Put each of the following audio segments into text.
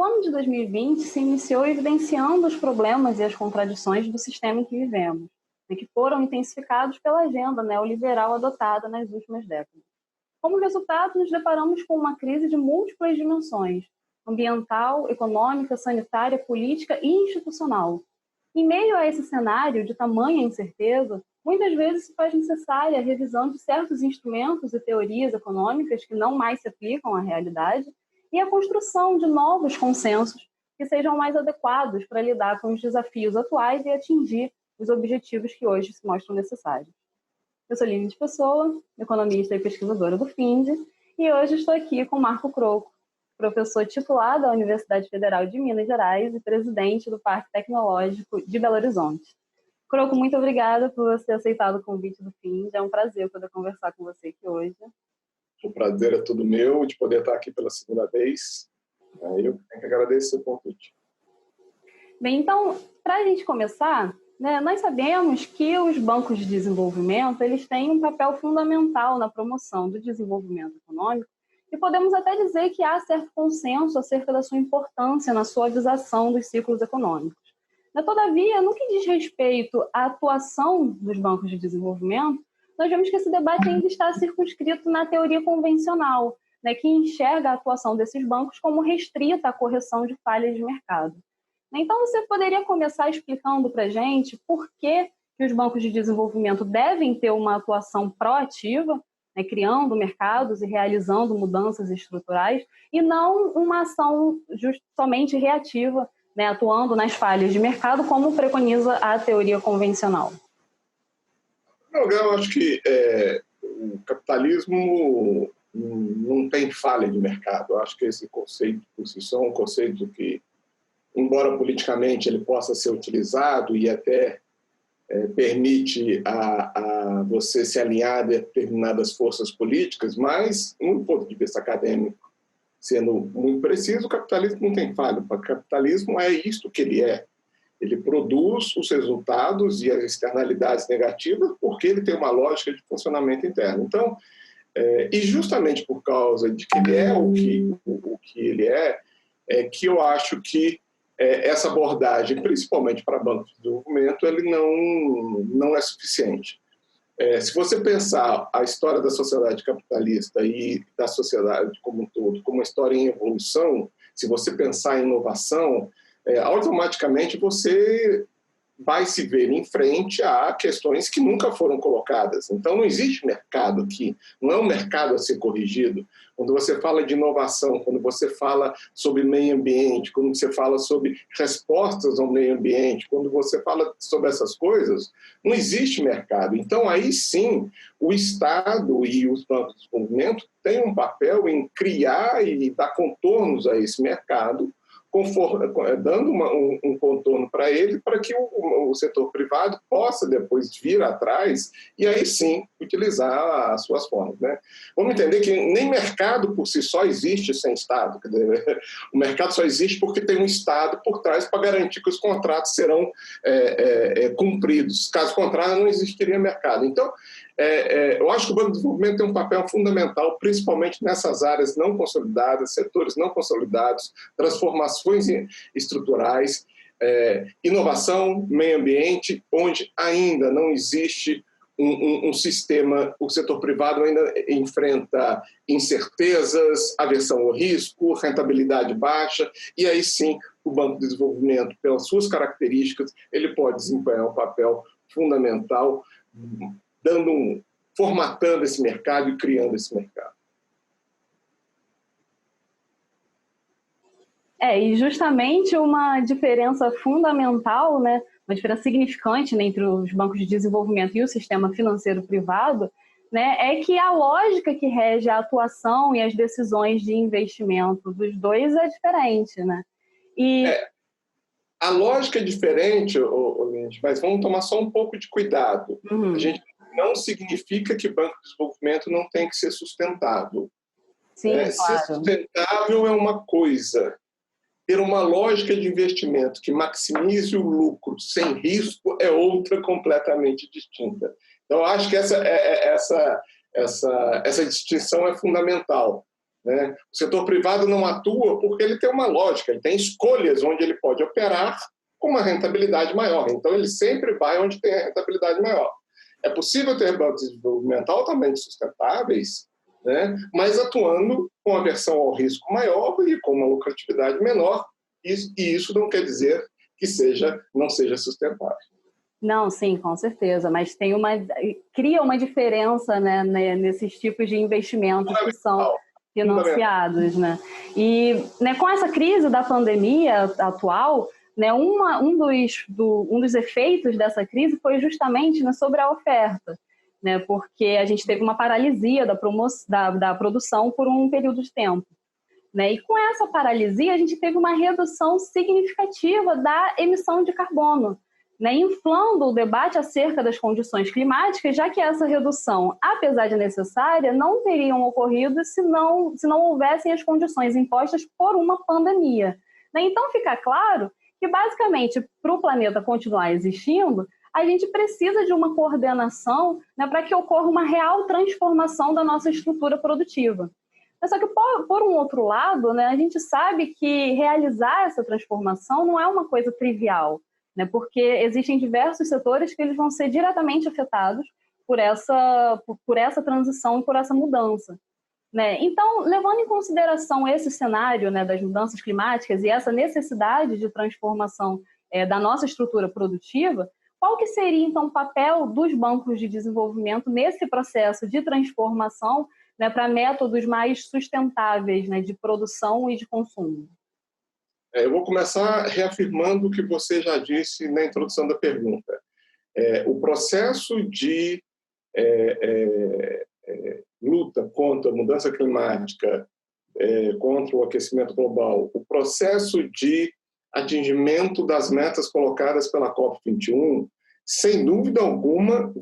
O ano de 2020 se iniciou evidenciando os problemas e as contradições do sistema em que vivemos, que foram intensificados pela agenda neoliberal adotada nas últimas décadas. Como resultado, nos deparamos com uma crise de múltiplas dimensões: ambiental, econômica, sanitária, política e institucional. Em meio a esse cenário de tamanha incerteza, muitas vezes se faz necessária a revisão de certos instrumentos e teorias econômicas que não mais se aplicam à realidade e a construção de novos consensos que sejam mais adequados para lidar com os desafios atuais e atingir os objetivos que hoje se mostram necessários. Eu sou Lívia de Pessoa, economista e pesquisadora do FINDE, e hoje estou aqui com Marco Croco, professor titular da Universidade Federal de Minas Gerais e presidente do Parque Tecnológico de Belo Horizonte. Croco, muito obrigada por você ter aceitado o convite do FINDE. É um prazer poder conversar com você aqui hoje. O prazer é todo meu de poder estar aqui pela segunda vez. Eu tenho que agradecer o convite. Bem, então, para a gente começar, nós sabemos que os bancos de desenvolvimento eles têm um papel fundamental na promoção do desenvolvimento econômico e podemos até dizer que há certo consenso acerca da sua importância na suavização dos ciclos econômicos. Todavia, no que diz respeito à atuação dos bancos de desenvolvimento, nós vemos que esse debate ainda está circunscrito na teoria convencional, que enxerga a atuação desses bancos como restrita à correção de falhas de mercado. Então, você poderia começar explicando para a gente por que os bancos de desenvolvimento devem ter uma atuação proativa, criando mercados e realizando mudanças estruturais, e não uma ação somente reativa, atuando nas falhas de mercado, como preconiza a teoria convencional? Eu acho que o capitalismo não tem falha de mercado. Eu acho que esse conceito, por si só, é um conceito que, embora politicamente ele possa ser utilizado e até permite a você se alinhar a determinadas forças políticas, mas, no ponto de vista acadêmico, sendo muito preciso, o capitalismo não tem falha. O capitalismo é isto que ele é. Ele produz os resultados e as externalidades negativas porque ele tem uma lógica de funcionamento interno. Então, e justamente por causa de que ele é o que ele é que eu acho que essa abordagem, principalmente para bancos de desenvolvimento, ele não é suficiente. Se você pensar a história da sociedade capitalista e da sociedade como um todo como uma história em evolução, se você pensar em inovação, automaticamente você vai se ver em frente a questões que nunca foram colocadas. Então, não existe mercado aqui, não é um mercado a ser corrigido. Quando você fala de inovação, quando você fala sobre meio ambiente, quando você fala sobre respostas ao meio ambiente, quando você fala sobre essas coisas, não existe mercado. Então, aí sim, o Estado e os bancos de desenvolvimento têm um papel em criar e dar contornos a esse mercado, dando um contorno para ele, para que o setor privado possa depois vir atrás e aí sim utilizar as suas formas. Vamos entender que nem mercado por si só existe sem Estado. Quer dizer, o mercado só existe porque tem um Estado por trás para garantir que os contratos serão cumpridos. Caso contrário, não existiria mercado. Então, eu acho que o Banco de Desenvolvimento tem um papel fundamental, principalmente nessas áreas não consolidadas, setores não consolidados, transformações estruturais, inovação, meio ambiente, onde ainda não existe um sistema, o setor privado ainda enfrenta incertezas, aversão ao risco, rentabilidade baixa, e aí sim o Banco de Desenvolvimento, pelas suas características, ele pode desempenhar um papel fundamental, formatando esse mercado e criando esse mercado. E justamente uma diferença fundamental, uma diferença significante entre os bancos de desenvolvimento e o sistema financeiro privado, é que a lógica que rege a atuação e as decisões de investimento dos dois é diferente. A lógica é diferente, Lindy, mas vamos tomar só um pouco de cuidado. A gente não significa que banco de desenvolvimento não tem que ser sustentável. Sim, claro. Ser sustentável é uma coisa. Ter uma lógica de investimento que maximize o lucro sem risco é outra completamente distinta. Então, acho que essa distinção é fundamental. né? O setor privado não atua porque ele tem uma lógica, ele tem escolhas onde ele pode operar com uma rentabilidade maior. Então, ele sempre vai onde tem a rentabilidade maior. É possível ter bancos de desenvolvimento altamente sustentáveis, né? Mas atuando com aversão ao risco maior e com uma lucratividade menor, e isso não quer dizer que não seja sustentável. Não, sim, com certeza, mas cria uma diferença, né, nesses tipos de investimentos que são financiados, né? E, né, com essa crise da pandemia atual, né, um dos efeitos dessa crise foi justamente, né, sobre a oferta, né, porque a gente teve uma paralisia da produção por um período de tempo, né? E com essa paralisia a gente teve uma redução significativa da emissão de carbono, né, inflando o debate acerca das condições climáticas, já que essa redução, apesar de necessária, não teriam ocorrido se não houvessem as condições impostas por uma pandemia, né? Então fica claro que, basicamente, para o planeta continuar existindo, a gente precisa de uma coordenação, né, para que ocorra uma real transformação da nossa estrutura produtiva. Só que, por um outro lado, né, a gente sabe que realizar essa transformação não é uma coisa trivial, né, porque existem diversos setores que eles vão ser diretamente afetados por essa transição e por essa mudança, né? Então, levando em consideração esse cenário, né, das mudanças climáticas e essa necessidade de transformação da nossa estrutura produtiva, qual que seria, então, o papel dos bancos de desenvolvimento nesse processo de transformação, né, para métodos mais sustentáveis, né, de produção e de consumo? Eu vou começar reafirmando o que você já disse na introdução da pergunta. O processo de luta contra a mudança climática, contra o aquecimento global, o processo de atingimento das metas colocadas pela COP21, sem dúvida alguma,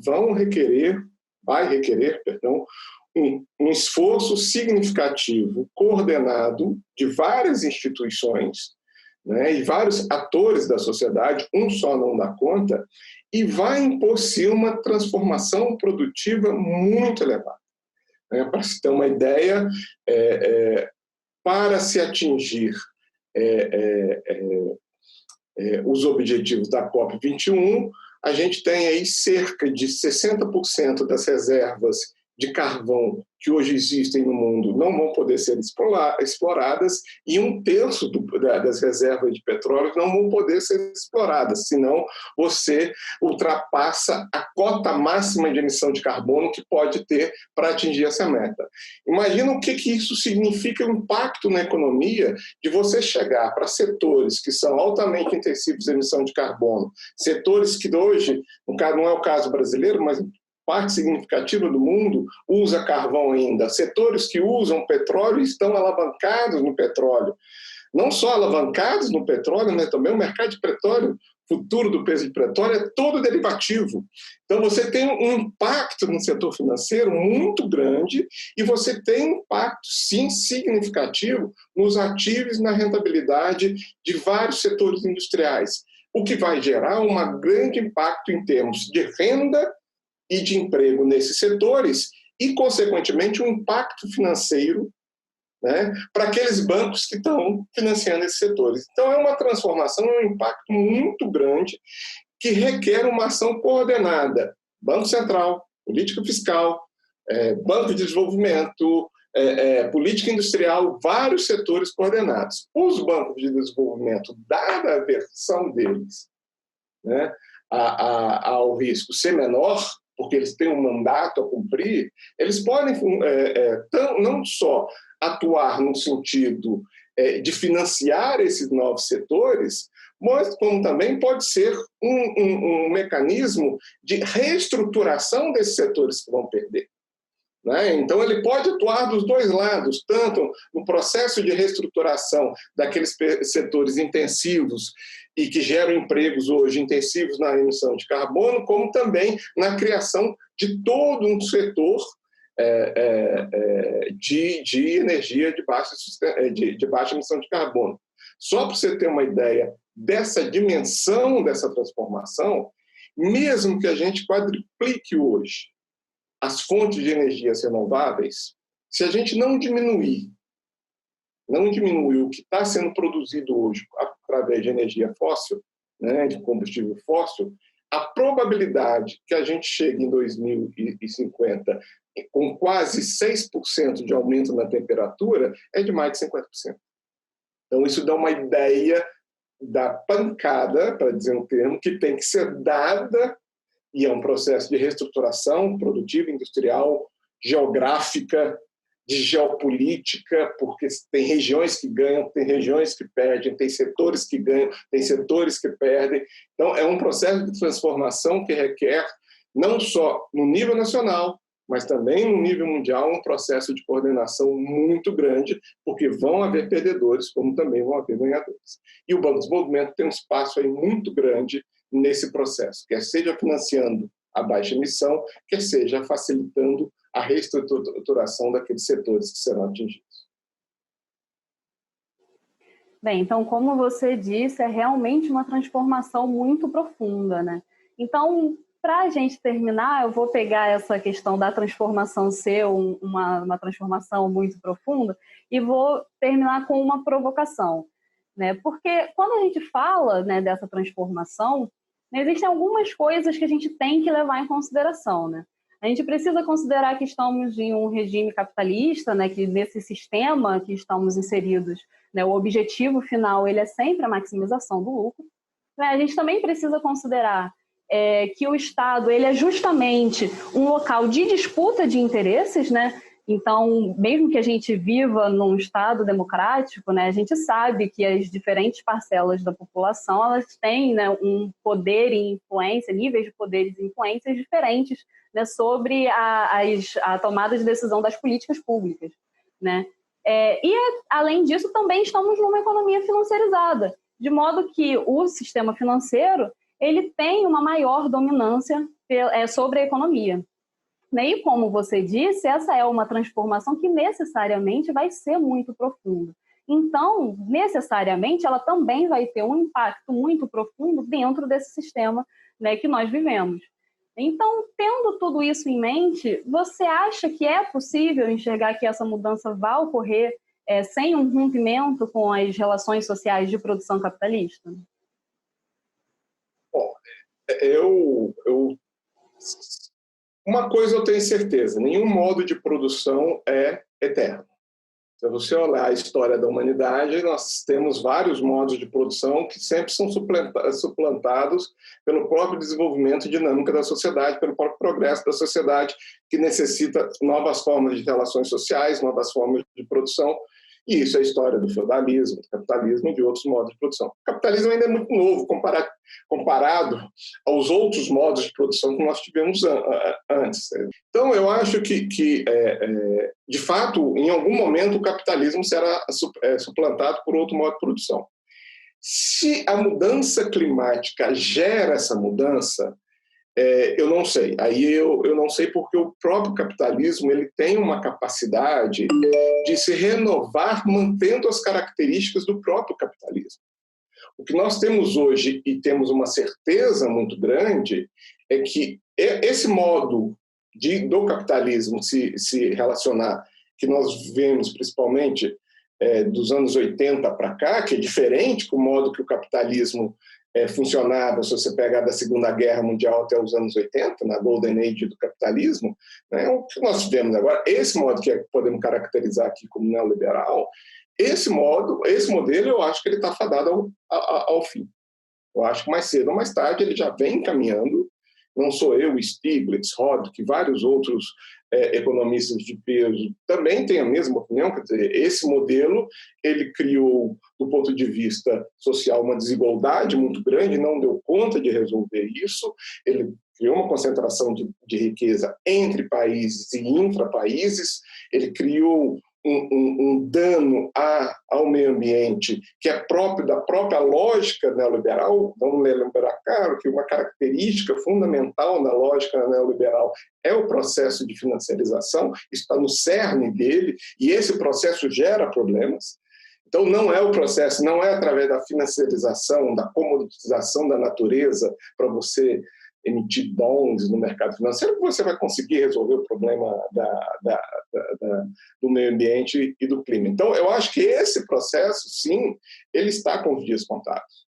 vai requerer, um esforço significativo, coordenado de várias instituições, né, e vários atores da sociedade, um só não dá conta, e vai impor-se uma transformação produtiva muito elevada. Para se ter uma ideia, para se atingir os objetivos da COP21, a gente tem aí cerca de 60% das reservas de carvão que hoje existem no mundo não vão poder ser exploradas e 1/3 das reservas de petróleo não vão poder ser exploradas, senão você ultrapassa a cota máxima de emissão de carbono que pode ter para atingir essa meta. Imagina o que isso significa, o impacto na economia de você chegar para setores que são altamente intensivos em emissão de carbono, setores que hoje, não é o caso brasileiro, mas parte significativa do mundo usa carvão ainda. Setores que usam petróleo estão alavancados no petróleo. Não só alavancados no petróleo, né, também o mercado de petróleo, futuro do preço de petróleo, é todo derivativo. Então, você tem um impacto no setor financeiro muito grande e você tem um impacto, sim, significativo nos ativos e na rentabilidade de vários setores industriais, o que vai gerar um grande impacto em termos de renda e de emprego nesses setores e, consequentemente, um impacto financeiro, né, para aqueles bancos que estão financiando esses setores. Então, é uma transformação, um impacto muito grande que requer uma ação coordenada. Banco Central, política fiscal, Banco de Desenvolvimento, política industrial, vários setores coordenados. Os bancos de desenvolvimento, dada a versão deles, né, ao risco ser menor, porque eles têm um mandato a cumprir, eles podem não só atuar no sentido de financiar esses novos setores, mas como também pode ser um mecanismo de reestruturação desses setores que vão perder, né? Então, ele pode atuar dos dois lados, tanto no processo de reestruturação daqueles setores intensivos e que geram empregos hoje intensivos na emissão de carbono, como também na criação de todo um setor de energia de baixa emissão de carbono. Só para você ter uma ideia dessa dimensão dessa transformação, mesmo que a gente quadruplique hoje as fontes de energias renováveis, se a gente não diminuir não diminuir o que está sendo produzido hoje através de energia fóssil, né, de combustível fóssil, a probabilidade que a gente chegue em 2050 com quase 6% de aumento na temperatura é de mais de 50%. Então, isso dá uma ideia da pancada, para dizer um termo, que tem que ser dada, e é um processo de reestruturação produtiva, industrial, geográfica, de geopolítica, porque tem regiões que ganham, tem regiões que perdem, tem setores que ganham, tem setores que perdem. Então, é um processo de transformação que requer, não só no nível nacional, mas também no nível mundial, um processo de coordenação muito grande, porque vão haver perdedores, como também vão haver ganhadores. E o Banco de Desenvolvimento tem um espaço aí muito grande nesse processo, quer seja financiando a baixa emissão, quer seja facilitando a reestruturação daqueles setores que serão atingidos. Bem, então, como você disse, é realmente uma transformação muito profunda, né? Então, para a gente terminar, eu vou pegar essa questão da transformação ser uma transformação muito profunda e vou terminar com uma provocação, né? Porque quando a gente fala, né, dessa transformação, né, existem algumas coisas que a gente tem que levar em consideração, né? A gente precisa considerar que estamos em um regime capitalista, né, que nesse sistema que estamos inseridos, né, o objetivo final ele é sempre a maximização do lucro. Né? A gente também precisa considerar que o Estado ele é justamente um local de disputa de interesses, né? Então, mesmo que a gente viva num Estado democrático, né, a gente sabe que as diferentes parcelas da população elas têm, né, um poder e influência, níveis de poderes e influências diferentes, né, sobre a tomada de decisão das políticas públicas, né? Além disso, também estamos numa economia financiarizada, de modo que o sistema financeiro ele tem uma maior dominância sobre a economia. E como você disse, essa é uma transformação que necessariamente vai ser muito profunda. Então, necessariamente, ela também vai ter um impacto muito profundo dentro desse sistema, né, que nós vivemos. Então, tendo tudo isso em mente, você acha que é possível enxergar que essa mudança vai ocorrer sem um rompimento com as relações sociais de produção capitalista? Bom, uma coisa eu tenho certeza, nenhum modo de produção é eterno. Se você olhar a história da humanidade, nós temos vários modos de produção que sempre são suplantados pelo próprio desenvolvimento e dinâmica da sociedade, pelo próprio progresso da sociedade, que necessita novas formas de relações sociais, novas formas de produção. E isso é a história do feudalismo, do capitalismo e de outros modos de produção. O capitalismo ainda é muito novo comparado aos outros modos de produção que nós tivemos antes. Então, eu acho que de fato, em algum momento, o capitalismo será suplantado por outro modo de produção. Se a mudança climática gera essa mudança, eu não sei. Aí eu não sei porque o próprio capitalismo ele tem uma capacidade de se renovar mantendo as características do próprio capitalismo. O que nós temos hoje, e temos uma certeza muito grande, é que esse modo do capitalismo se relacionar, que nós vemos principalmente dos anos 80 para cá, que é diferente do modo que o capitalismo funcionava, se você pegar da Segunda Guerra Mundial até os anos 80, na Golden Age do capitalismo, né, o que nós tivemos agora, esse modo que podemos caracterizar aqui como neoliberal, esse modelo eu acho que ele está fadado ao fim. Eu acho que mais cedo ou mais tarde ele já vem caminhando. Não sou eu, Stiglitz, Rodrik, vários outros economistas de peso também têm a mesma opinião. Quer dizer, esse modelo ele criou, do ponto de vista social, uma desigualdade muito grande, não deu conta de resolver isso. Ele criou uma concentração de riqueza entre países e intrapaíses. Ele criou um dano ao meio ambiente que é próprio da própria lógica neoliberal. Vamos lembrar, claro, que uma característica fundamental da lógica neoliberal é o processo de financiarização, está no cerne dele, e esse processo gera problemas. Então, não é o processo, não é através da financiarização, da comoditização da natureza para você emitir bonds no mercado financeiro que você vai conseguir resolver o problema do meio ambiente e do clima. Então, eu acho que esse processo, sim, ele está com os dias contados.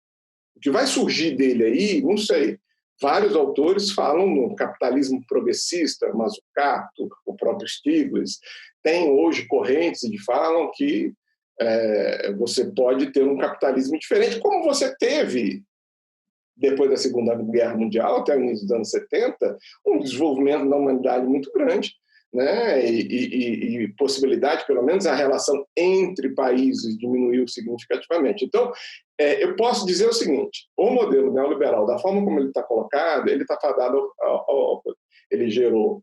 O que vai surgir dele aí, não sei. Vários autores falam no capitalismo progressista, Mazzucato, o próprio Stiglitz. Tem hoje correntes que falam que você pode ter um capitalismo diferente, como você teve depois da Segunda Guerra Mundial, até o início dos anos 70, um desenvolvimento da humanidade muito grande, né? E possibilidade, pelo menos, a relação entre países diminuiu significativamente. Então, eu posso dizer o seguinte, o modelo neoliberal, da forma como ele está colocado, ele está fadado ele gerou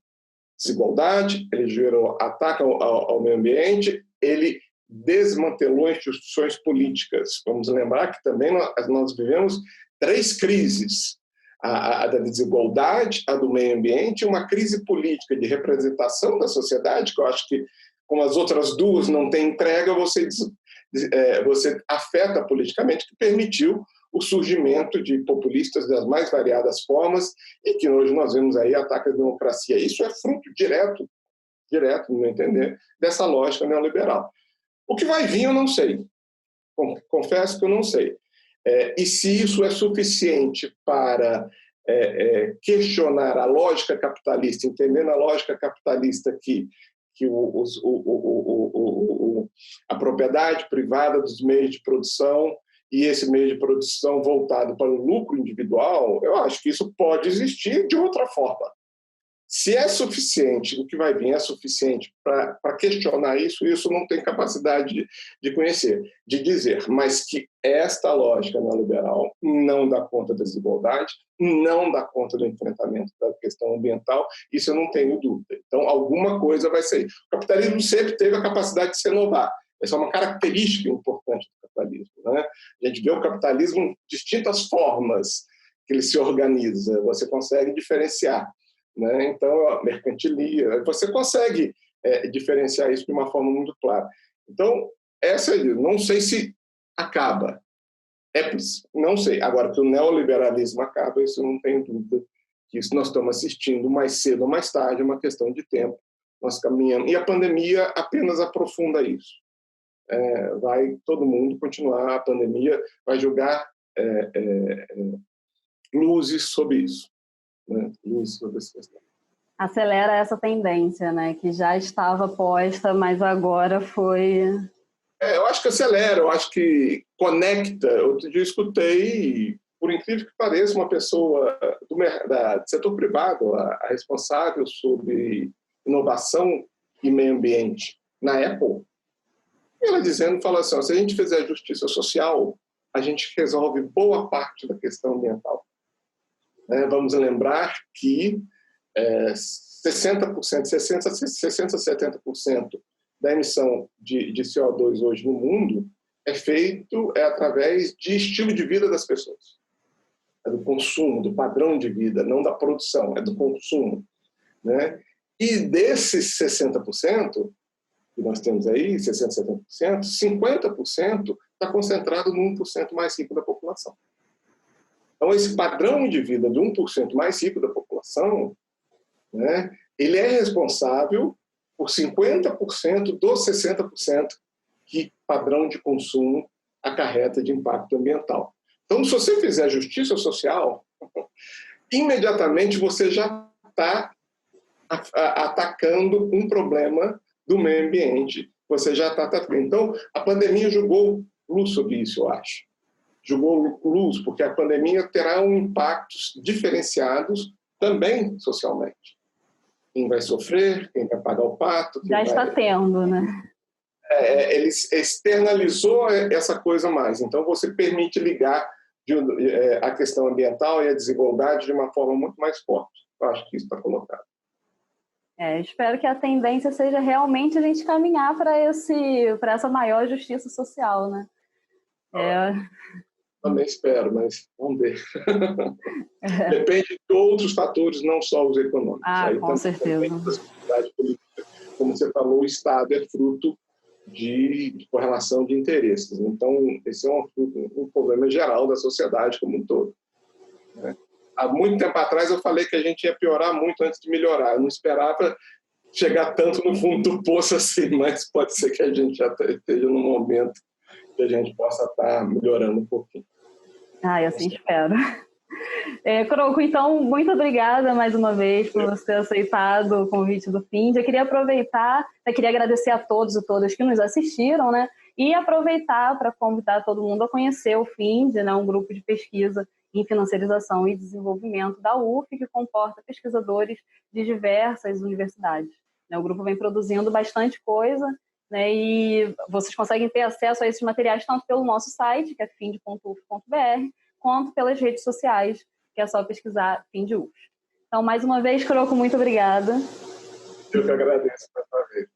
desigualdade, ele gerou ataque ao meio ambiente, ele desmantelou instituições políticas. Vamos lembrar que também nós vivemos 3 crises: a da desigualdade, a do meio ambiente, uma crise política de representação da sociedade, que eu acho que, como as outras duas não têm entrega, você afeta politicamente, que permitiu o surgimento de populistas das mais variadas formas e que hoje nós vemos aí ataques à democracia. Isso é fruto direto, no meu entender, dessa lógica neoliberal. O que vai vir eu não sei. Confesso que eu não sei. E se isso é suficiente para questionar a lógica capitalista, entendendo a lógica capitalista que a propriedade privada dos meios de produção e esse meio de produção voltado para o lucro individual, eu acho que isso pode existir de outra forma. Se é suficiente, o que vai vir é suficiente para questionar isso não tem capacidade de conhecer, de dizer, mas que esta lógica neoliberal não dá conta da desigualdade, não dá conta do enfrentamento da questão ambiental, isso eu não tenho dúvida. Então, alguma coisa vai sair. O capitalismo sempre teve a capacidade de se inovar. Essa é uma característica importante do capitalismo, né? A gente vê o capitalismo em distintas formas que ele se organiza, você consegue diferenciar. Né? Então, a mercantilia, você consegue diferenciar isso de uma forma muito clara. Então, não sei se acaba. Não sei. Agora, que o neoliberalismo acaba, isso não tenho dúvida. Que isso nós estamos assistindo mais cedo ou mais tarde, é uma questão de tempo. Nós caminhamos. E a pandemia apenas aprofunda isso. Vai todo mundo continuar, a pandemia vai jogar luzes sobre isso. Né? Sobre essa questão. Acelera essa tendência, né? Que já estava posta, mas agora foi... Eu acho que acelera, eu acho que conecta. Outro dia eu escutei, por incrível que pareça, uma pessoa do setor privado, a responsável sobre inovação e meio ambiente na Apple, ela fala assim, se a gente fizer justiça social, a gente resolve boa parte da questão ambiental. Vamos lembrar que 60%, 70% da emissão de CO2 hoje no mundo é feito através de estilo de vida das pessoas. É do consumo, do padrão de vida, não da produção, é do consumo. Né? E desses 60% que nós temos aí, 60%, 70%, 50% está concentrado no 1% mais rico da população. Então, esse padrão de vida do 1% mais rico da população, né, ele é responsável por 50% dos 60% que padrão de consumo acarreta de impacto ambiental. Então, se você fizer justiça social, imediatamente você já está atacando um problema do meio ambiente. Você já está atacando. Então, a pandemia jogou luz sobre isso, eu acho. Jogou luz, porque a pandemia terá impactos diferenciados também socialmente. Quem vai sofrer, quem vai pagar o pato. Já está tendo, né? Ele externalizou essa coisa mais. Então, você permite ligar a questão ambiental e a desigualdade de uma forma muito mais forte. Eu acho que isso está colocado. Espero que a tendência seja realmente a gente caminhar para essa maior justiça social, né? Também espero, mas vamos ver. Depende de outros fatores, não só os econômicos. Aí com certeza. Como você falou, o Estado é fruto de correlação de interesses. Então, esse é um problema geral da sociedade como um todo. Né? Há muito tempo atrás eu falei que a gente ia piorar muito antes de melhorar. Eu não esperava chegar tanto no fundo do poço assim, mas pode ser que a gente já esteja num momento que a gente possa estar melhorando um pouquinho. Eu assim espero. Croco, então, muito obrigada mais uma vez por você ter aceitado o convite do FIND. Eu queria aproveitar, eu queria agradecer a todos e todas que nos assistiram, né? E aproveitar para convidar todo mundo a conhecer o FIND, né? Um grupo de pesquisa em financiarização e desenvolvimento da UF, que comporta pesquisadores de diversas universidades. O grupo vem produzindo bastante coisa, né? E vocês conseguem ter acesso a esses materiais tanto pelo nosso site, que é find.uf.br, quanto pelas redes sociais, que é só pesquisar FIND UF. Então, mais uma vez, Croco, muito obrigada. Eu que agradeço mais uma vez.